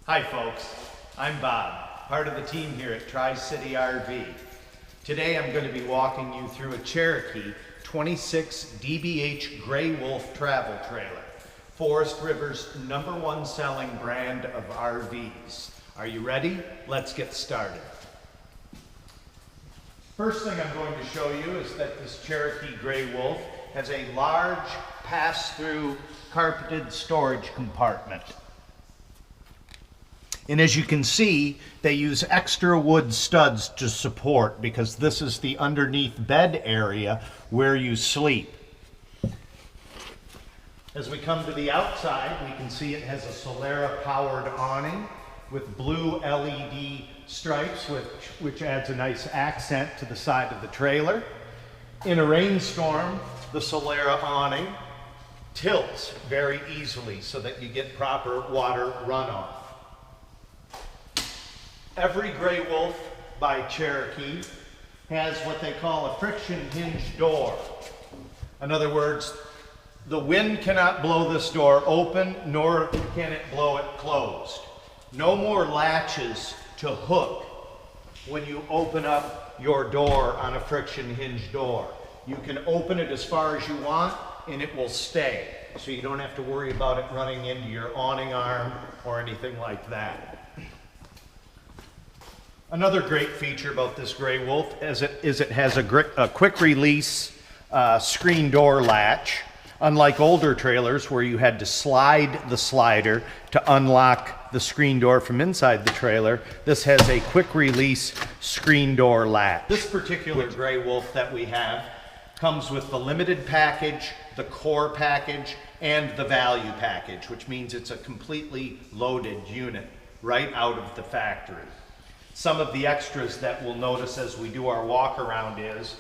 Hi folks, I'm Bob, part of the team here at Tri-City RV. Today I'm going to be walking you through a Cherokee 26 DBH Grey Wolf travel trailer, Forest River's #1 selling brand of RVs. Are you ready? Let's get started. First thing I'm going to show you is that this Cherokee Grey Wolf has a large pass-through carpeted storage compartment. And as you can see, they use extra wood studs to support because this is the underneath bed area where you sleep. As we come to the outside, we can see it has a Solera powered awning with blue LED stripes, which adds a nice accent to the side of the trailer. In a rainstorm, the Solera awning tilts very easily so that you get proper water runoff. Every Grey Wolf by Cherokee has what they call a friction hinge door. In other words, the wind cannot blow this door open, nor can it blow it closed. No more latches to hook when you open up your door on a friction hinge door. You can open it as far as you want and it will stay. So you don't have to worry about it running into your awning arm or anything like that. Another great feature about this Grey Wolf is it has a quick release screen door latch. Unlike older trailers where you had to slide the slider to unlock the screen door from inside the trailer, this has a quick release screen door latch. This particular Grey Wolf that we have comes with the limited package, the core package, and the value package, which means it's a completely loaded unit right out of the factory. Some of the extras that we'll notice as we do our walk around is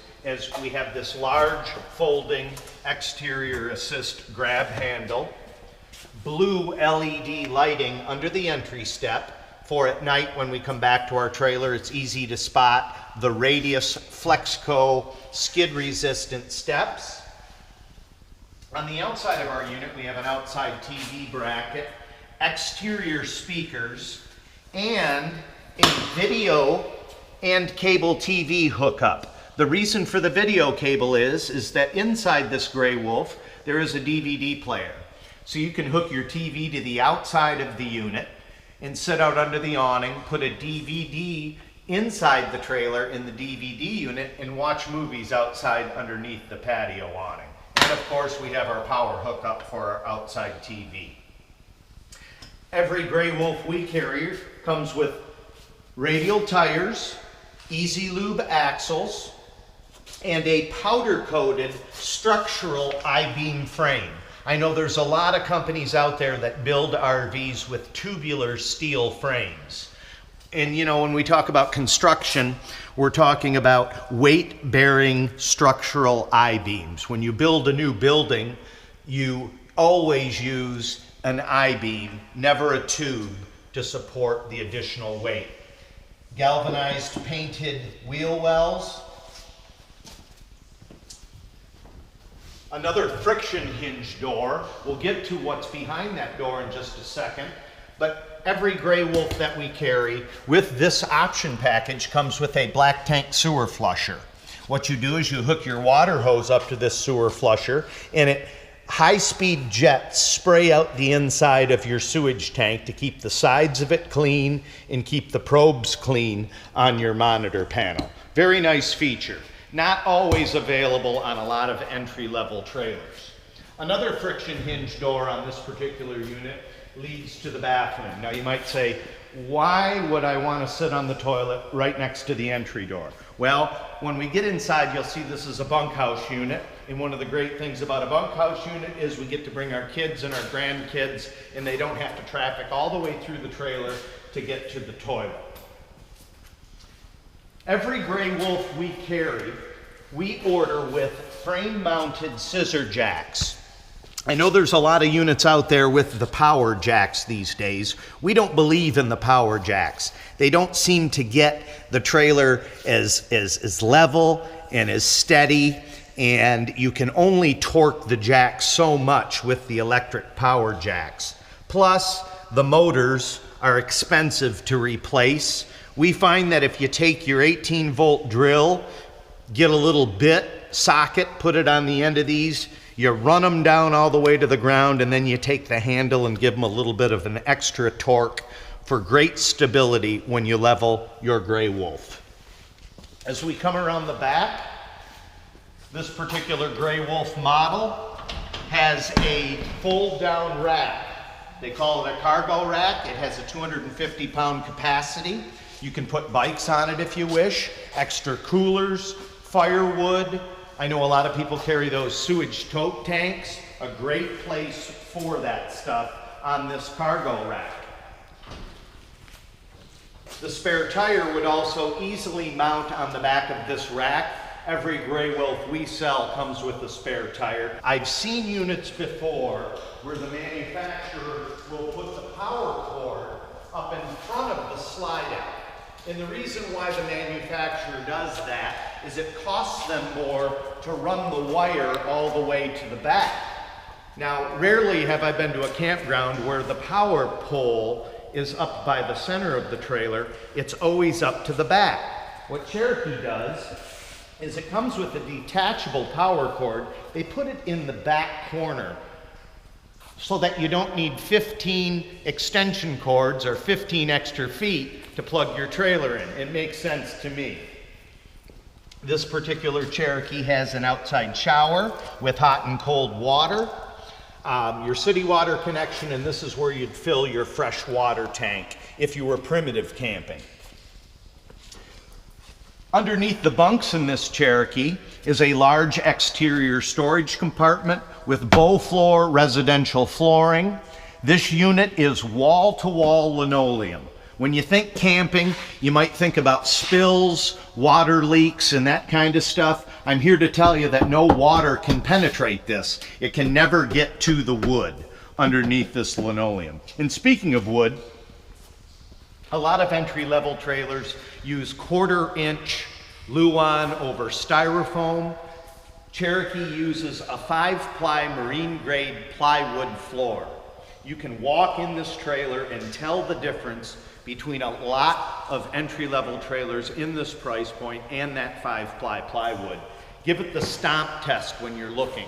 we have this large folding exterior assist grab handle, blue LED lighting under the entry step for at night when we come back to our trailer. It's easy to spot the Radius Flexco skid resistant steps. On the outside of our unit, we have an outside TV bracket, exterior speakers, and a video and cable TV hookup. The reason for the video cable is that inside this Grey Wolf there is a DVD player. So you can hook your TV to the outside of the unit and sit out under the awning, put a DVD inside the trailer in the DVD unit and watch movies outside underneath the patio awning. And of course we have our power hookup for our outside TV. Every Grey Wolf we carry comes with radial tires, easy lube axles, and a powder-coated structural I-beam frame. I know there's a lot of companies out there that build RVs with tubular steel frames. And you know, when we talk about construction, we're talking about weight-bearing structural I-beams. When you build a new building, you always use an I-beam, never a tube, to support the additional weight. Galvanized painted wheel wells. Another friction hinge door. We'll get to what's behind that door in just a second. But every Grey Wolf that we carry with this option package comes with a black tank sewer flusher. What you do is you hook your water hose up to this sewer flusher and high-speed jets spray out the inside of your sewage tank to keep the sides of it clean and keep the probes clean on your monitor panel. Very nice feature. Not always available on a lot of entry-level trailers. Another friction hinge door on this particular unit leads to the bathroom. Now you might say, why would I want to sit on the toilet right next to the entry door? Well, when we get inside, you'll see this is a bunkhouse unit. And one of the great things about a bunkhouse unit is we get to bring our kids and our grandkids, and they don't have to traffic all the way through the trailer to get to the toilet. Every Grey Wolf we carry, we order with frame-mounted scissor jacks. I know there's a lot of units out there with the power jacks these days. We don't believe in the power jacks. They don't seem to get the trailer as level and as steady, and you can only torque the jack so much with the electric power jacks. Plus, the motors are expensive to replace. We find that if you take your 18-volt drill, get a little bit, socket, put it on the end of these, you run them down all the way to the ground, and then you take the handle and give them a little bit of an extra torque for great stability when you level your Grey Wolf. As we come around the back, this particular Grey Wolf model has a fold-down rack. They call it a cargo rack. It has a 250-pound capacity. You can put bikes on it if you wish, extra coolers, firewood. I know a lot of people carry those sewage tote tanks. A great place for that stuff on this cargo rack. The spare tire would also easily mount on the back of this rack. Every Grey Wolf we sell comes with a spare tire. I've seen units before where the manufacturer will put the power cord up in front of the slide out. And the reason why the manufacturer does that is it costs them more to run the wire all the way to the back. Now, rarely have I been to a campground where the power pole is up by the center of the trailer. It's always up to the back. What Cherokee does is it comes with a detachable power cord. They put it in the back corner so that you don't need 15 extension cords or 15 extra feet to plug your trailer in. It makes sense to me. This particular Cherokee has an outside shower with hot and cold water, your city water connection, and this is where you'd fill your fresh water tank if you were primitive camping. Underneath the bunks in this Cherokee is a large exterior storage compartment with bow floor residential flooring. This unit is wall-to-wall linoleum. When you think camping, you might think about spills, water leaks, and that kind of stuff. I'm here to tell you that no water can penetrate this. It can never get to the wood underneath this linoleum. And speaking of wood, a lot of entry-level trailers use 1/4-inch Luan over styrofoam. Cherokee uses a 5-ply marine-grade plywood floor. You can walk in this trailer and tell the difference between a lot of entry-level trailers in this price point and that 5-ply plywood. Give it the stomp test when you're looking.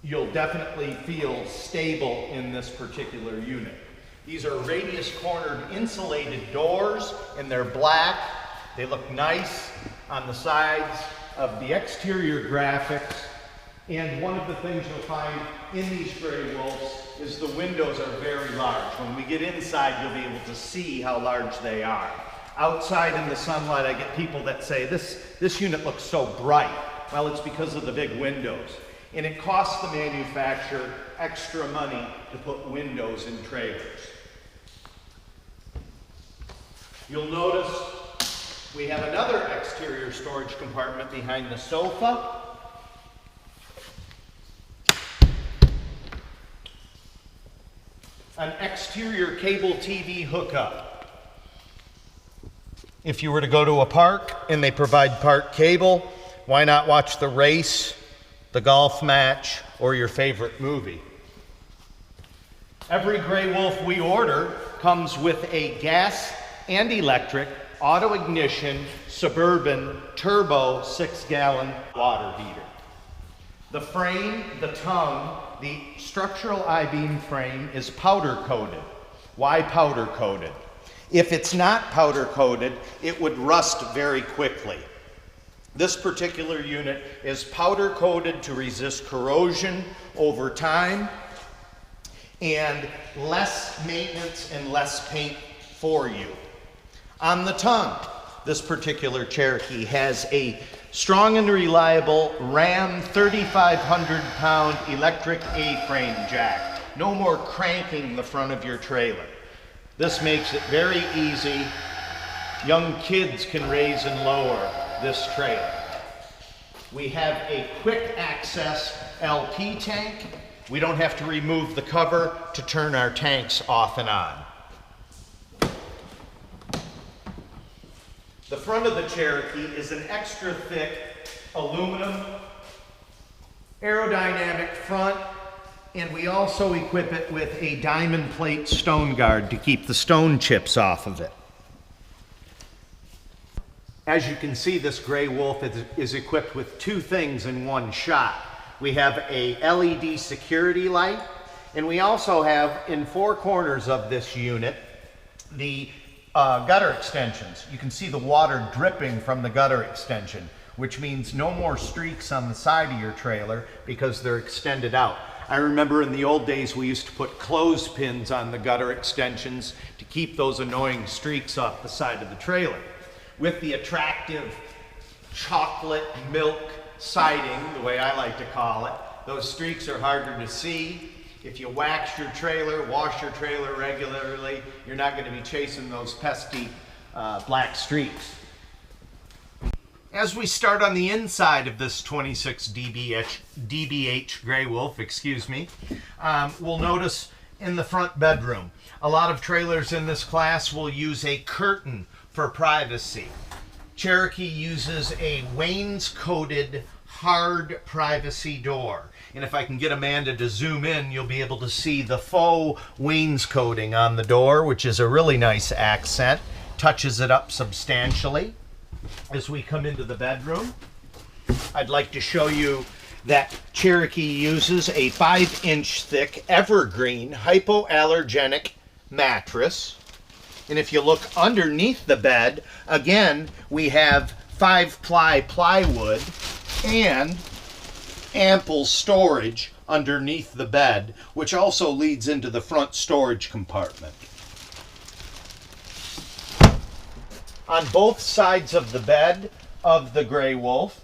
You'll definitely feel stable in this particular unit. These are radius cornered insulated doors, and they're black. They look nice on the sides of the exterior graphics. And one of the things you'll find in these Grey Wolves is the windows are very large. When we get inside, you'll be able to see how large they are. Outside in the sunlight, I get people that say, this unit looks so bright. Well, it's because of the big windows. And it costs the manufacturer extra money to put windows in trailers. You'll notice we have another exterior storage compartment behind the sofa. An exterior cable TV hookup. If you were to go to a park and they provide park cable, why not watch the race, the golf match, or your favorite movie? Every Grey Wolf we order comes with a gas and electric auto ignition Suburban turbo 6-gallon water heater. The frame, the tongue, the structural I-beam frame is powder coated. Why powder coated? If it's not powder coated, it would rust very quickly. This particular unit is powder coated to resist corrosion over time, and less maintenance and less paint for you. On the tongue, this particular Cherokee has a strong and reliable Ram 3,500-pound electric A-frame jack. No more cranking the front of your trailer. This makes it very easy. Young kids can raise and lower this trailer. We have a quick access LP tank. We don't have to remove the cover to turn our tanks off and on. The front of the Cherokee is an extra thick aluminum, aerodynamic front, And we also equip it with a diamond plate stone guard to keep the stone chips off of it. As you can see, this Grey Wolf is equipped with two things in one shot. We have a LED security light, and we also have, in four corners of this unit, the gutter extensions. You can see the water dripping from the gutter extension, which means no more streaks on the side of your trailer because they're extended out. I remember in the old days we used to put clothespins on the gutter extensions to keep those annoying streaks off the side of the trailer. With the attractive chocolate milk siding, the way I like to call it, those streaks are harder to see. If you wax your trailer, wash your trailer regularly, you're not going to be chasing those pesky black streaks. As we start on the inside of this 26 DBH Grey Wolf, we'll notice in the front bedroom, a lot of trailers in this class will use a curtain for privacy. Cherokee uses a wainscoted hard privacy door. And if I can get Amanda to zoom in, you'll be able to see the faux wainscoting on the door, which is a really nice accent. Touches it up substantially. As we come into the bedroom, I'd like to show you that Cherokee uses a 5-inch thick evergreen hypoallergenic mattress. And if you look underneath the bed, again, we have 5-ply plywood and ample storage underneath the bed, which also leads into the front storage compartment. On both sides of the bed of the Grey Wolf,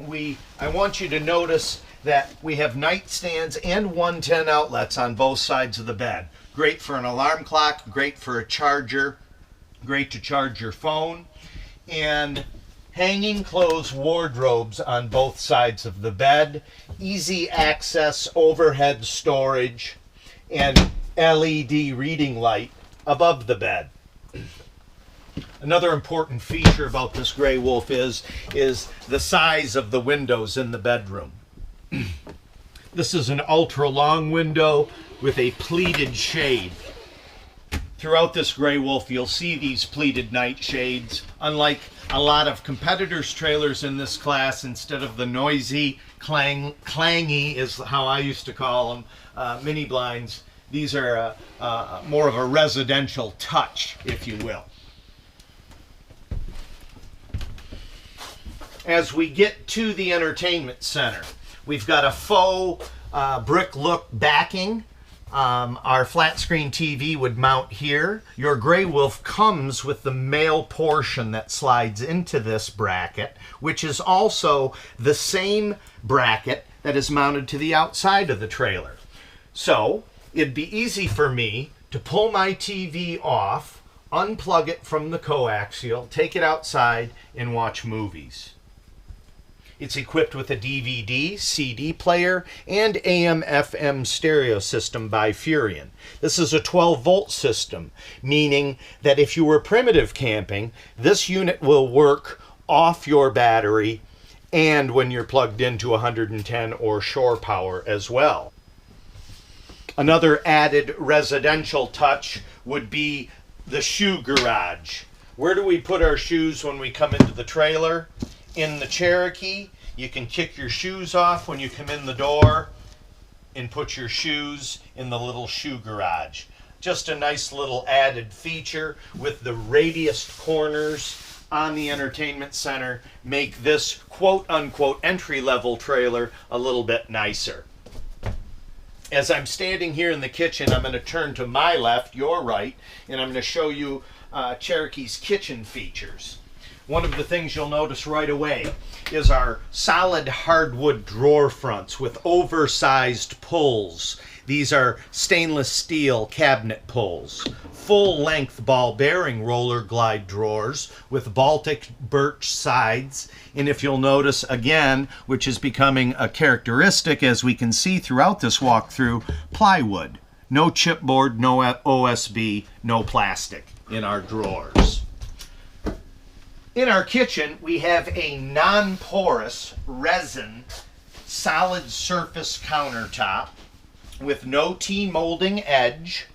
I want you to notice that we have nightstands and 110 outlets on both sides of the bed. Great for an alarm clock, great for a charger, great to charge your phone, and hanging clothes wardrobes on both sides of the bed, easy access overhead storage, and LED reading light above the bed. Another important feature about this Grey Wolf is the size of the windows in the bedroom. This is an ultra long window with a pleated shade. Throughout this Grey Wolf, you'll see these pleated night shades. Unlike a lot of competitors' trailers in this class, instead of the noisy, clangy is how I used to call them, mini blinds, these are more of a residential touch, if you will. As we get to the entertainment center, we've got a faux brick look backing. Our flat screen TV would mount here. Your Grey Wolf comes with the male portion that slides into this bracket, which is also the same bracket that is mounted to the outside of the trailer. So it'd be easy for me to pull my TV off, unplug it from the coaxial, take it outside, and watch movies. It's equipped with a DVD, CD player, and AM/FM stereo system by Furion. This is a 12-volt system, meaning that if you were primitive camping, this unit will work off your battery and when you're plugged into 110 or shore power as well. Another added residential touch would be the shoe garage. Where do we put our shoes when we come into the trailer? In the Cherokee, you can kick your shoes off when you come in the door and put your shoes in the little shoe garage. Just a nice little added feature with the radius corners on the entertainment center make this quote-unquote entry-level trailer a little bit nicer. As I'm standing here in the kitchen, I'm going to turn to my left, your right, and I'm going to show you Cherokee's kitchen features. One of the things you'll notice right away is our solid hardwood drawer fronts with oversized pulls. These are stainless steel cabinet pulls. Full-length ball bearing roller glide drawers with Baltic birch sides. And if you'll notice again, which is becoming a characteristic as we can see throughout this walkthrough, plywood. No chipboard, no OSB, no plastic in our drawers. In our kitchen, we have a non-porous resin solid surface countertop with no T-molding edge.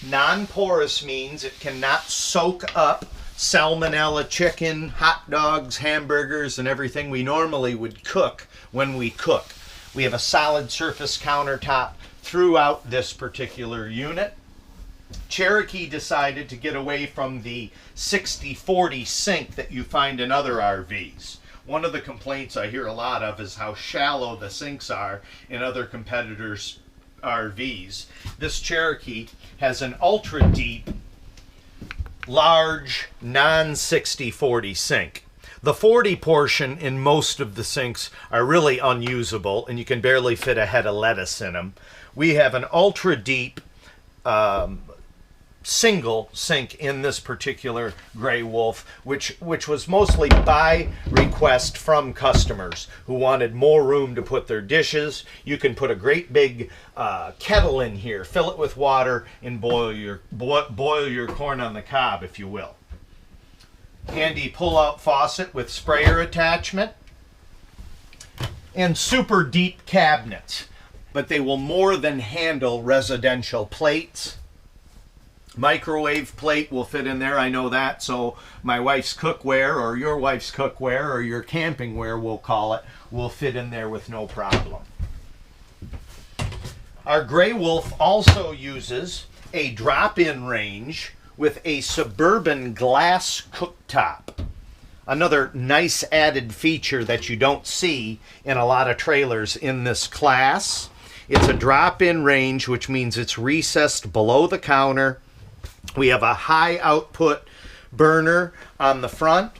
Non-porous means it cannot soak up salmonella chicken, hot dogs, hamburgers, and everything we normally would cook when we cook. We have a solid surface countertop throughout this particular unit. Cherokee decided to get away from the 60-40 sink that you find in other RVs. One of the complaints I hear a lot of is how shallow the sinks are in other competitors' RVs. This Cherokee has an ultra deep, large, non-60-40 sink. The 40 portion in most of the sinks are really unusable, and you can barely fit a head of lettuce in them. We have an ultra deep single sink in this particular Grey Wolf, which was mostly by request from customers who wanted more room to put their dishes. You can put a great big kettle in here, fill it with water, and boil your corn on the cob, if you will. Handy pull-out faucet with sprayer attachment, and super deep cabinets, but they will more than handle residential plates. Microwave plate will fit in there, I know that, so my wife's cookware, or your wife's cookware, or your campingware, we'll call it, will fit in there with no problem. Our Grey Wolf also uses a drop-in range with a suburban glass cooktop. Another nice added feature that you don't see in a lot of trailers in this class. It's a drop-in range, which means it's recessed below the counter. We have a high output burner on the front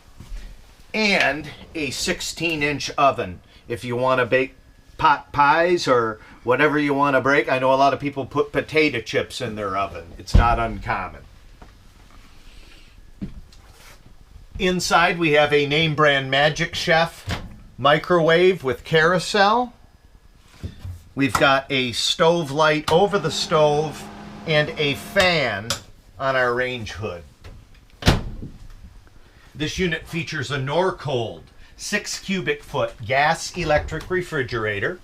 and a 16-inch oven. If you want to bake pot pies or whatever you want to bake, I know a lot of people put potato chips in their oven. It's not uncommon. Inside we have a name brand Magic Chef microwave with carousel. We've got a stove light over the stove and a fan on our range hood. This unit features a Norcold 6 cubic foot gas electric refrigerator,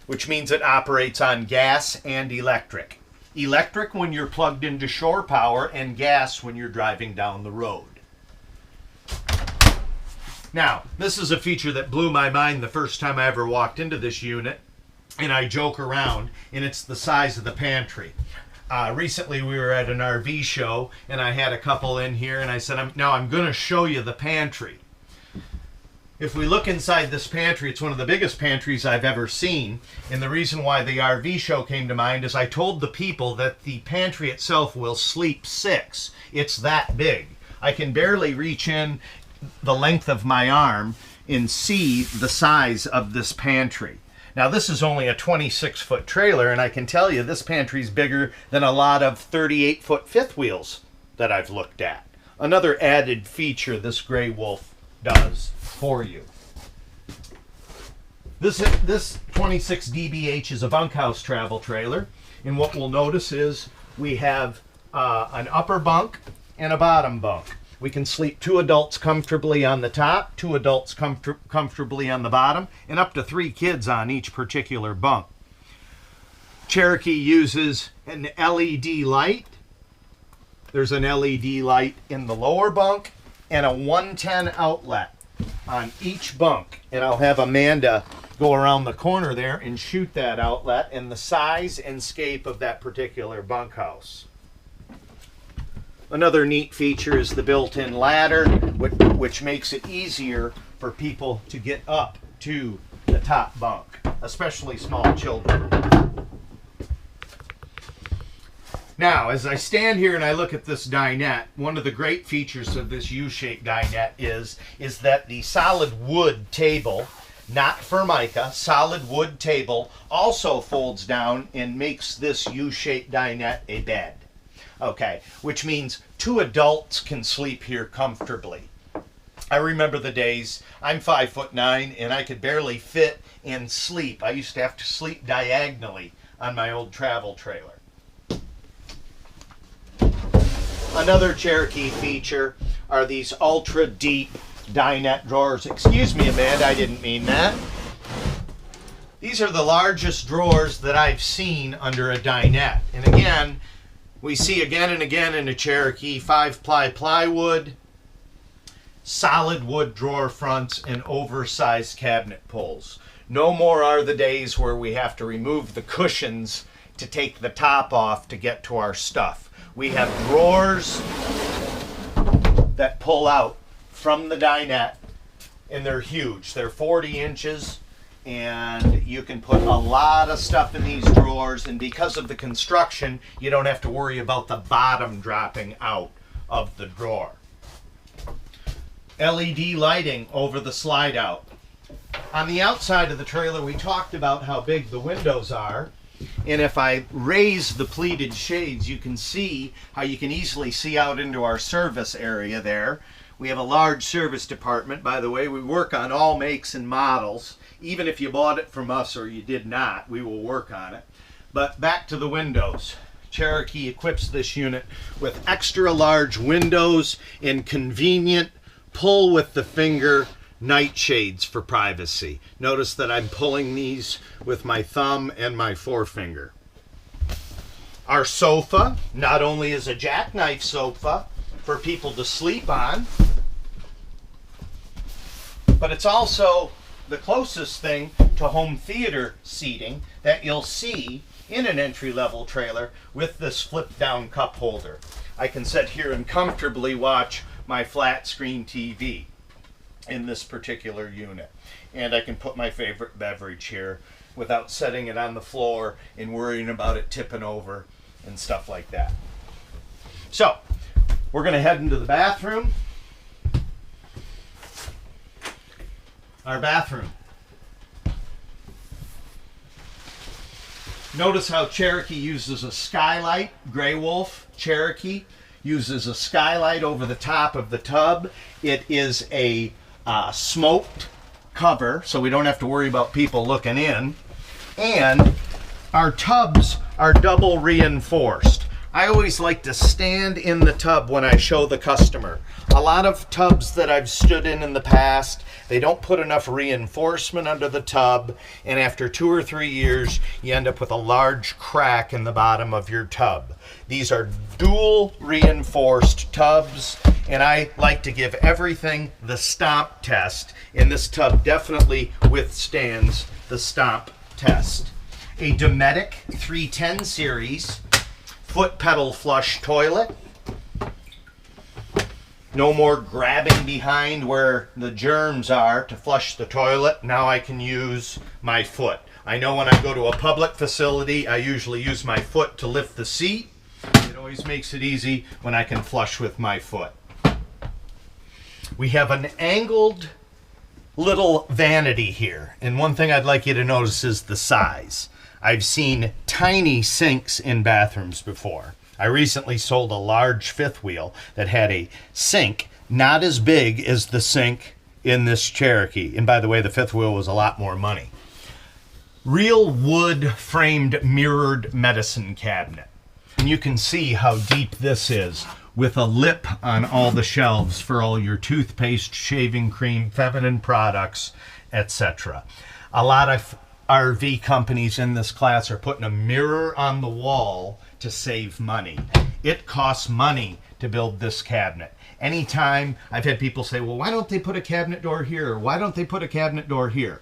which means it operates on gas and electric. Electric when you're plugged into shore power, and gas when you're driving down the road. Now, this is a feature that blew my mind the first time I ever walked into this unit, and I joke around, and it's the size of the pantry. Recently we were at an RV show, and I had a couple in here, and I said, I'm going to show you the pantry. If we look inside this pantry, it's one of the biggest pantries I've ever seen, and the reason why the RV show came to mind is I told the people that the pantry itself will sleep 6. It's that big. I can barely reach in the length of my arm and see the size of this pantry. Now, this is only a 26-foot trailer, and I can tell you this pantry's bigger than a lot of 38-foot fifth wheels that I've looked at. Another added feature this Grey Wolf does for you. This 26 DBH is a bunkhouse travel trailer, and what we'll notice is we have an upper bunk and a bottom bunk. We can sleep 2 adults comfortably on the top, 2 adults comfortably on the bottom, and up to 3 kids on each particular bunk. Cherokee uses an LED light. There's an LED light in the lower bunk and a 110 outlet on each bunk. And I'll have Amanda go around the corner there and shoot that outlet and the size and scape of that particular bunkhouse. Another neat feature is the built-in ladder, which makes it easier for people to get up to the top bunk, especially small children. Now, as I stand here and I look at this dinette, one of the great features of this U-shaped dinette is that the solid wood table, not Formica, solid wood table, also folds down and makes this U-shaped dinette a bed. Okay, which means 2 adults can sleep here comfortably. I remember the days, I'm 5'9", and I could barely fit and sleep. I used to have to sleep diagonally on my old travel trailer. Another Cherokee feature are these ultra deep dinette drawers. Excuse me, Amanda, I didn't mean that. These are the largest drawers that I've seen under a dinette. And again, we see again and again in a Cherokee 5-ply plywood, solid wood drawer fronts, and oversized cabinet pulls. No more are the days where we have to remove the cushions to take the top off to get to our stuff. We have drawers that pull out from the dinette, and they're huge. They're 40 inches, and you can put a lot of stuff in these drawers, and because of the construction, you don't have to worry about the bottom dropping out of the drawer. LED lighting over the slide out. On the outside of the trailer, we talked about how big the windows are, and if I raise the pleated shades, you can see how you can easily see out into our service area there. We have a large service department. By the way, we work on all makes and models. Even if you bought it from us or you did not, we will work on it. But back to the windows. Cherokee equips this unit with extra large windows and convenient pull with the finger night shades for privacy. Notice that I'm pulling these with my thumb and my forefinger. Our sofa not only is a jackknife sofa for people to sleep on, but it's also the closest thing to home theater seating that you'll see in an entry-level trailer with this flip-down cup holder. I can sit here and comfortably watch my flat screen TV in this particular unit. And I can put my favorite beverage here without setting it on the floor and worrying about it tipping over and stuff like that. So, we're going to head into the bathroom. Our bathroom. Notice how Cherokee uses a skylight. Grey Wolf Cherokee uses a skylight over the top of the tub. It is a smoked cover, so we don't have to worry about people looking in. And our tubs are double reinforced. I always like to stand in the tub when I show the customer. A lot of tubs that I've stood in the past, they don't put enough reinforcement under the tub, and after 2 or 3 years, you end up with a large crack in the bottom of your tub. These are dual reinforced tubs, and I like to give everything the stomp test, and this tub definitely withstands the stomp test. A Dometic 310 series foot pedal flush toilet. No more grabbing behind where the germs are to flush the toilet. Now I can use my foot. I know when I go to a public facility, I usually use my foot to lift the seat. It always makes it easy when I can flush with my foot. We have an angled little vanity here. And one thing I'd like you to notice is the size. I've seen tiny sinks in bathrooms before. I recently sold a large fifth wheel that had a sink not as big as the sink in this Cherokee. And by the way, the fifth wheel was a lot more money. Real wood framed mirrored medicine cabinet. And you can see how deep this is with a lip on all the shelves for all your toothpaste, shaving cream, feminine products, etc. A lot of RV companies in this class are putting a mirror on the wall to save money. It costs money to build this cabinet. Anytime I've had people say, well, why don't they put a cabinet door here? Or why don't they put a cabinet door here?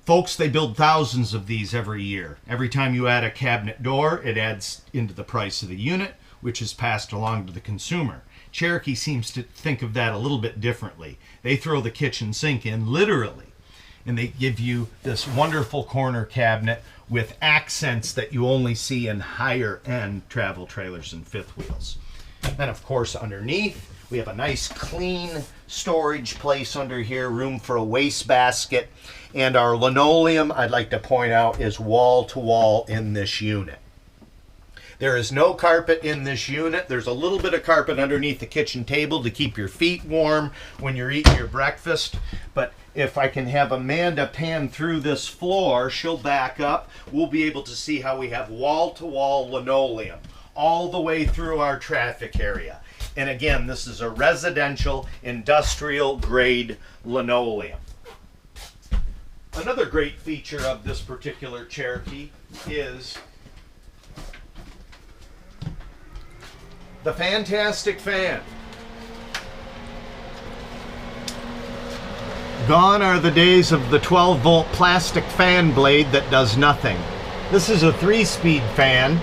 Folks, they build thousands of these every year. Every time you add a cabinet door, it adds into the price of the unit, which is passed along to the consumer. Cherokee seems to think of that a little bit differently. They throw the kitchen sink in literally, and they give you this wonderful corner cabinet with accents that you only see in higher end travel trailers and fifth wheels. Then of course underneath we have a nice clean storage place under here, room for a wastebasket, and our linoleum, I'd like to point out, is wall to wall in this unit. There is no carpet in this unit. There's a little bit of carpet underneath the kitchen table to keep your feet warm when you're eating your breakfast. But if I can have Amanda pan through this floor, she'll back up. We'll be able to see how we have wall-to-wall linoleum all the way through our traffic area. And again, this is a residential industrial grade linoleum. Another great feature of this particular Cherokee is the fantastic fan. Gone are the days of the 12-volt plastic fan blade that does nothing. This is a 3-speed fan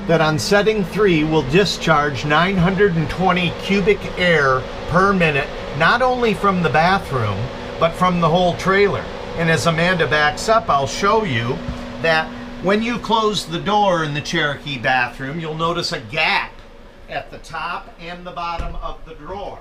that on setting 3 will discharge 920 cubic air per minute, not only from the bathroom, but from the whole trailer. And as Amanda backs up, I'll show you that when you close the door in the Cherokee bathroom, you'll notice a gap at the top and the bottom of the drawer.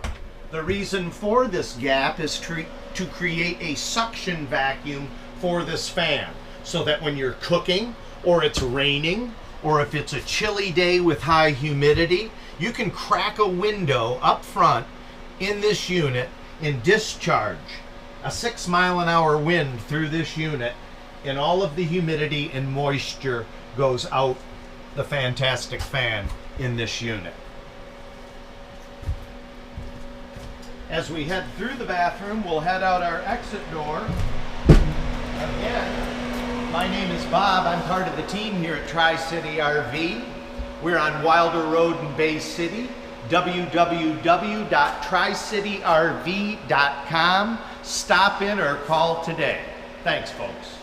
The reason for this gap is to create a suction vacuum for this fan, so that when you're cooking, or it's raining, or if it's a chilly day with high humidity, you can crack a window up front in this unit and discharge a 6-mile-an-hour wind through this unit, and all of the humidity and moisture goes out the fantastic fan in this unit. As we head through the bathroom, we'll head out our exit door. Again, my name is Bob. I'm part of the team here at Tri-City RV. We're on Wilder Road in Bay City. www.tricityrv.com. Stop in or call today. Thanks, folks.